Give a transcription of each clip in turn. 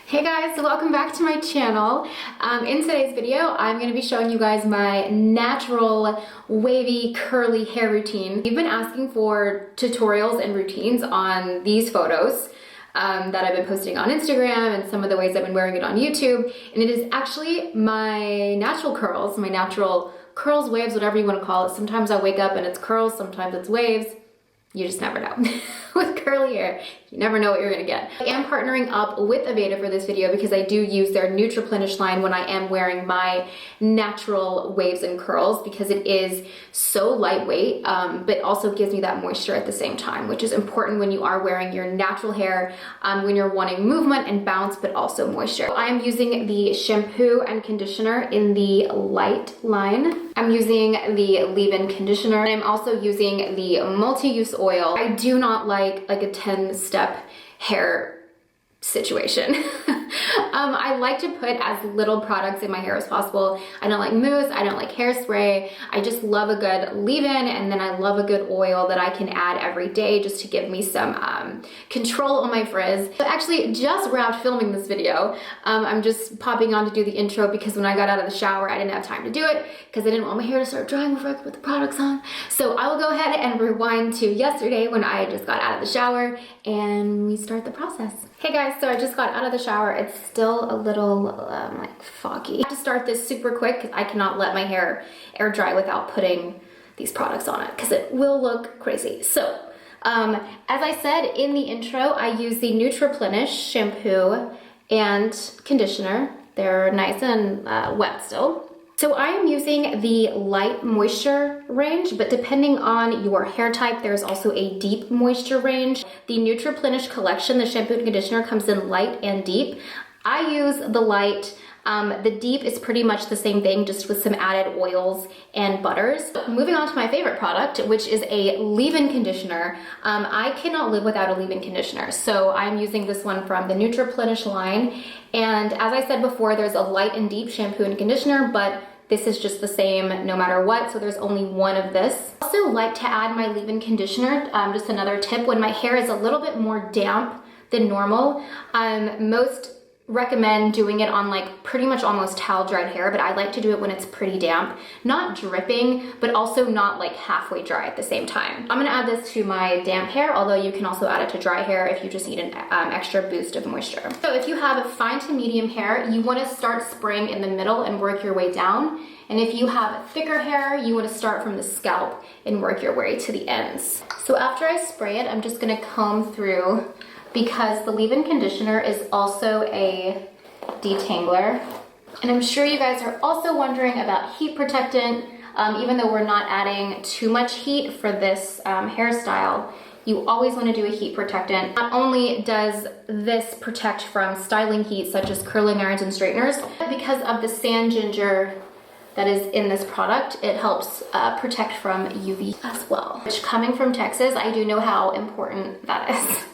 Hey guys, welcome back to my channel. In today's video, I'm going to be showing you guys my natural wavy curly hair routine. You've been asking for tutorials and routines on these photos that I've been posting on Instagram and some of the ways I've been wearing it on YouTube. And it is actually my natural curls, waves, whatever you want to call it. Sometimes I wake up and it's curls, sometimes it's waves. You just never know. With curly hair, you never know what you're gonna get. I am partnering up with Aveda for this video because I do use their Nutriplenish line when I am wearing my natural waves and curls because it is so lightweight, but also gives me that moisture at the same time, which is important when you are wearing your natural hair, when you're wanting movement and bounce, but also moisture. I am using the shampoo and conditioner in the light line. I'm using the leave-in conditioner, and I'm also using the multi-use oil. I do not like a 10-step hair situation. I like to put as little products in my hair as possible. I don't like mousse, I don't like hairspray. I just love a good leave-in, and then I love a good oil that I can add every day just to give me some control on my frizz. I actually just wrapped filming this video. I'm just popping on to do the intro because when I got out of the shower, I didn't have time to do it because I didn't want my hair to start drying before I could put the products on. So I will go ahead and rewind to yesterday when I just got out of the shower and we start the process. Hey guys, so I just got out of the shower. It's still a little like foggy. I have to start this super quick because I cannot let my hair air dry without putting these products on it because it will look crazy. So as I said in the intro, I use the Nutriplenish shampoo and conditioner. They're nice and wet still. So I am using the light moisture range, but depending on your hair type, there's also a deep moisture range. The Nutriplenish collection, the shampoo and conditioner, comes in light and deep. I use the light. The deep is pretty much the same thing, just with some added oils and butters. Moving on to my favorite product, which is a leave-in conditioner. I cannot live without a leave-in conditioner, so I'm using this one from the Nutriplenish line. And as I said before, there's a light and deep shampoo and conditioner, but this is just the same no matter what, so there's only one of this. I also like to add my leave-in conditioner, just another tip, when my hair is a little bit more damp than normal. Most recommend doing it on like pretty much almost towel dried hair, but I like to do it when it's pretty damp, not dripping, but also not like halfway dry at the same time. I'm gonna add this to my damp hair, although you can also add it to dry hair if you just need an extra boost of moisture. So if you have fine to medium hair, you wanna start spraying in the middle and work your way down. And if you have thicker hair, you wanna start from the scalp and work your way to the ends. So after I spray it, I'm just gonna comb through because the leave-in conditioner is also a detangler. And I'm sure you guys are also wondering about heat protectant. Even though we're not adding too much heat for this hairstyle, you always want to do a heat protectant. Not only does this protect from styling heat such as curling irons and straighteners, but because of the sand ginger that is in this product, it helps protect from UV as well. Which, coming from Texas, I do know how important that is.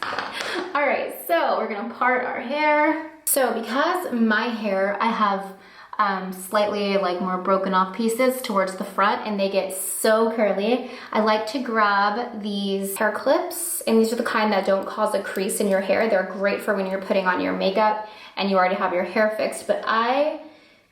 All right, so we're gonna part our hair. So because my hair, I have slightly like more broken off pieces towards the front and they get so curly, I like to grab these hair clips, and these are the kind that don't cause a crease in your hair. They're great for when you're putting on your makeup and you already have your hair fixed, but I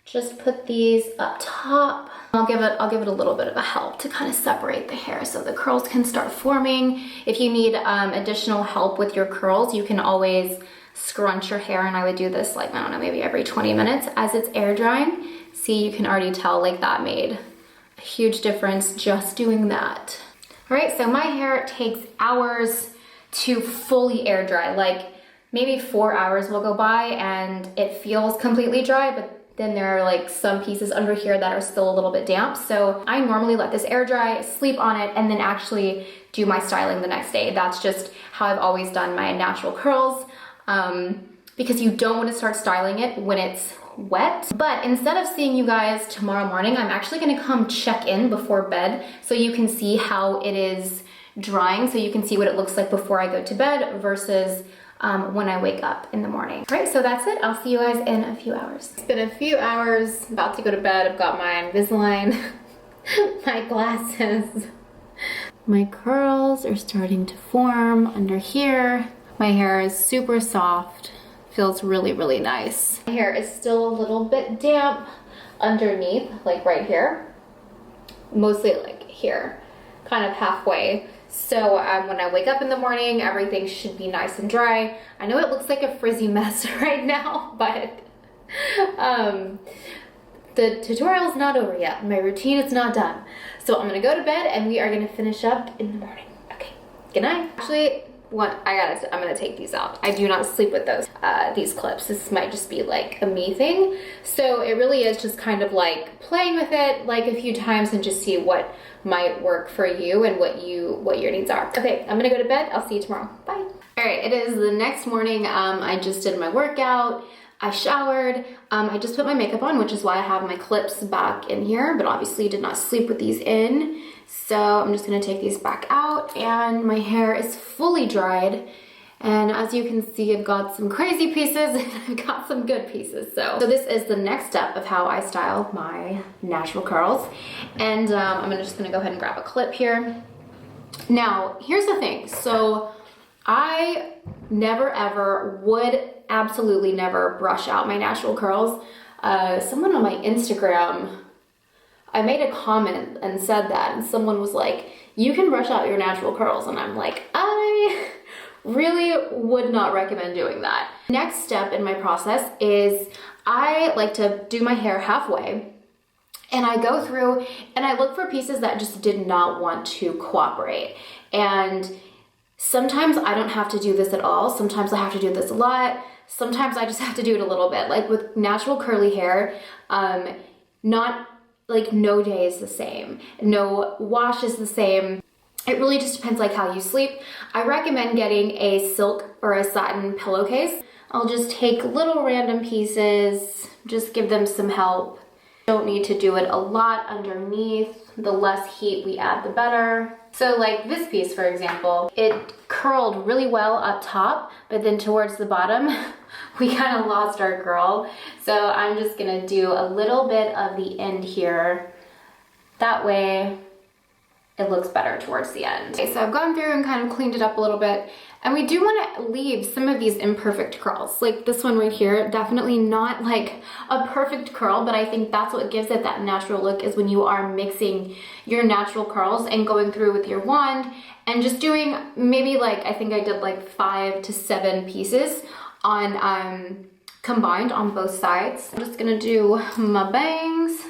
just put these up top. I'll give it a little bit of a help to kind of separate the hair so the curls can start forming. If you need additional help with your curls, you can always scrunch your hair, and I would do this like, I don't know, maybe every 20 minutes as it's air drying. See, you can already tell like that made a huge difference just doing that. All right, so my hair takes hours to fully air dry. Like maybe 4 hours will go by and it feels completely dry, but then there are like some pieces under here that are still a little bit damp. So I normally let this air dry, sleep on it, and then actually do my styling the next day. That's just how I've always done my natural curls, because you don't want to start styling it when it's wet. But instead of seeing you guys tomorrow morning, I'm actually gonna come check in before bed so you can see how it is drying, so you can see what it looks like before I go to bed versus when I wake up in the morning. All right, so that's it. I'll see you guys in a few hours. It's been a few hours, about to go to bed. I've got my Invisalign, my glasses. My curls are starting to form under here. My hair is super soft, Feels really, really nice. My hair is still a little bit damp underneath, like right here. Mostly like here, kind of halfway. So when I wake up in the morning, everything should be nice and dry. I know it looks like a frizzy mess right now, but the tutorial is not over yet. My routine is not done. So I'm gonna go to bed and we are gonna finish up in the morning. Okay, good night. Actually, I'm gonna take these out. I do not sleep with these clips. This might just be like a me thing. So it really is just kind of like playing with it like a few times and just see what might work for you and what your needs are. Okay, I'm gonna go to bed. I'll see you tomorrow. Bye. All right, it is the next morning. I just did my workout. I showered. I just put my makeup on, which is why I have my clips back in here, but obviously did not sleep with these in. So I'm just gonna take these back out, and my hair is fully dried. And as you can see, I've got some crazy pieces and I've got some good pieces. So this is the next step of how I style my natural curls. And I'm just gonna go ahead and grab a clip here. Now, here's the thing. So I never ever would absolutely never brush out my natural curls. Someone on my Instagram, I made a comment and said that, and someone was like, you can brush out your natural curls. And I'm like, I really would not recommend doing that. Next step in my process is I like to do my hair halfway, and I go through and I look for pieces that just did not want to cooperate. And sometimes I don't have to do this at all. Sometimes I have to do this a lot. Sometimes I just have to do it a little bit. Like with natural curly hair, no day is the same. No wash is the same. It really just depends like how you sleep. I recommend getting a silk or a satin pillowcase. I'll just take little random pieces, just give them some help. Don't need to do it a lot underneath. The less heat we add, the better. So like this piece, for example, it curled really well up top, but then towards the bottom, we kind of lost our curl. So I'm just gonna do a little bit of the end here. That way it looks better towards the end. Okay, so I've gone through and kind of cleaned it up a little bit, and we do want to leave some of these imperfect curls. Like this one right here, definitely not like a perfect curl, but I think that's what gives it that natural look, is when you are mixing your natural curls and going through with your wand and just doing maybe like, I think I did like 5 to 7 pieces on combined on both sides. I'm just gonna do my bangs.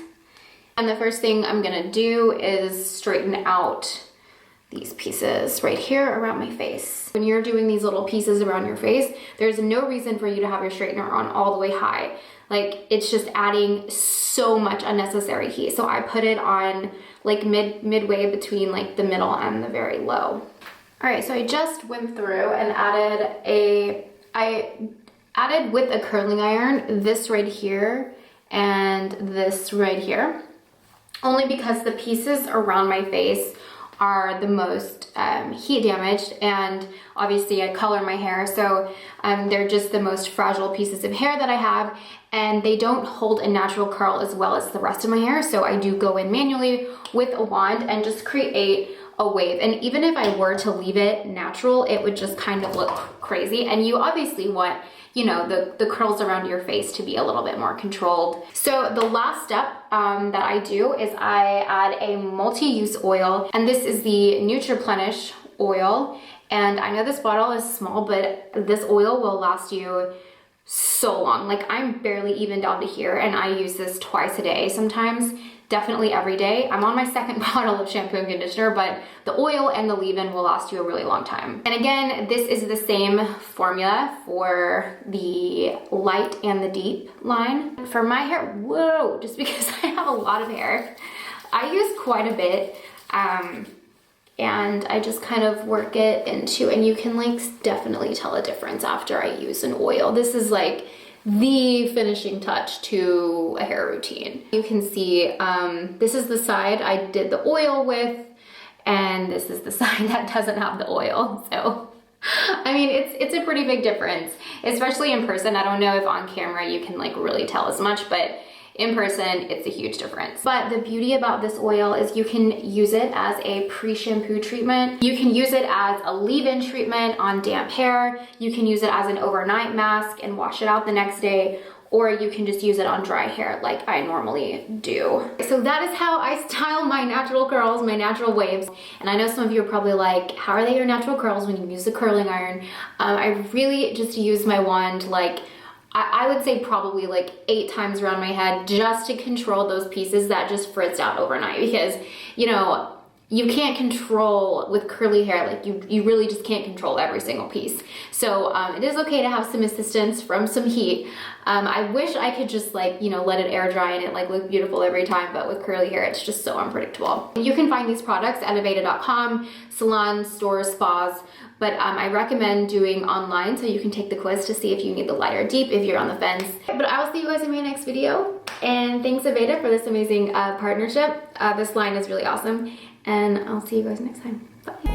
And the first thing I'm gonna do is straighten out these pieces right here around my face. When you're doing these little pieces around your face, there's no reason for you to have your straightener on all the way high. Like, it's just adding so much unnecessary heat. So I put it on like midway between like the middle and the very low. All right, so I just went through and I added with a curling iron this right here and this right here. Only because the pieces around my face are the most heat damaged, and obviously I color my hair, so they're just the most fragile pieces of hair that I have, and they don't hold a natural curl as well as the rest of my hair. So I do go in manually with a wand and just create a wave. And even if I were to leave it natural, it would just kind of look crazy. And you obviously want, you know, the curls around your face to be a little bit more controlled. So the last step that I do is I add a multi-use oil, and this is the Nutriplenish oil. And I know this bottle is small, but this oil will last you so long. Like, I'm barely even down to here, and I use this twice a day sometimes. Definitely every day. I'm on my second bottle of shampoo and conditioner, but the oil and the leave-in will last you a really long time. And again, this is the same formula for the light and the deep line. For my hair, whoa, just because I have a lot of hair, I use quite a bit, and I just kind of work it into, and you can like definitely tell a difference after I use an oil. This is like the finishing touch to a hair routine. You can see this is the side I did the oil with, and this is the side that doesn't have the oil. So I mean, it's a pretty big difference, especially in person. I don't know if on camera you can like really tell as much, but in person, it's a huge difference. But the beauty about this oil is you can use it as a pre-shampoo treatment. You can use it as a leave-in treatment on damp hair. You can use it as an overnight mask and wash it out the next day, or you can just use it on dry hair like I normally do. So that is how I style my natural curls, my natural waves. And I know some of you are probably like, how are they your natural curls when you use a curling iron? I really just use my wand like, I would say probably like 8 times around my head just to control those pieces that just fritzed out overnight, because, you know, you can't control with curly hair, like you really just can't control every single piece. So it is okay to have some assistance from some heat. I wish I could just like, you know, let it air dry and it like look beautiful every time, but with curly hair, it's just so unpredictable. You can find these products at aveda.com, salons, stores, spas, but I recommend doing online so you can take the quiz to see if you need the light or deep if you're on the fence. But I will see you guys in my next video. And thanks Aveda for this amazing partnership. This line is really awesome. And I'll see you guys next time. Bye.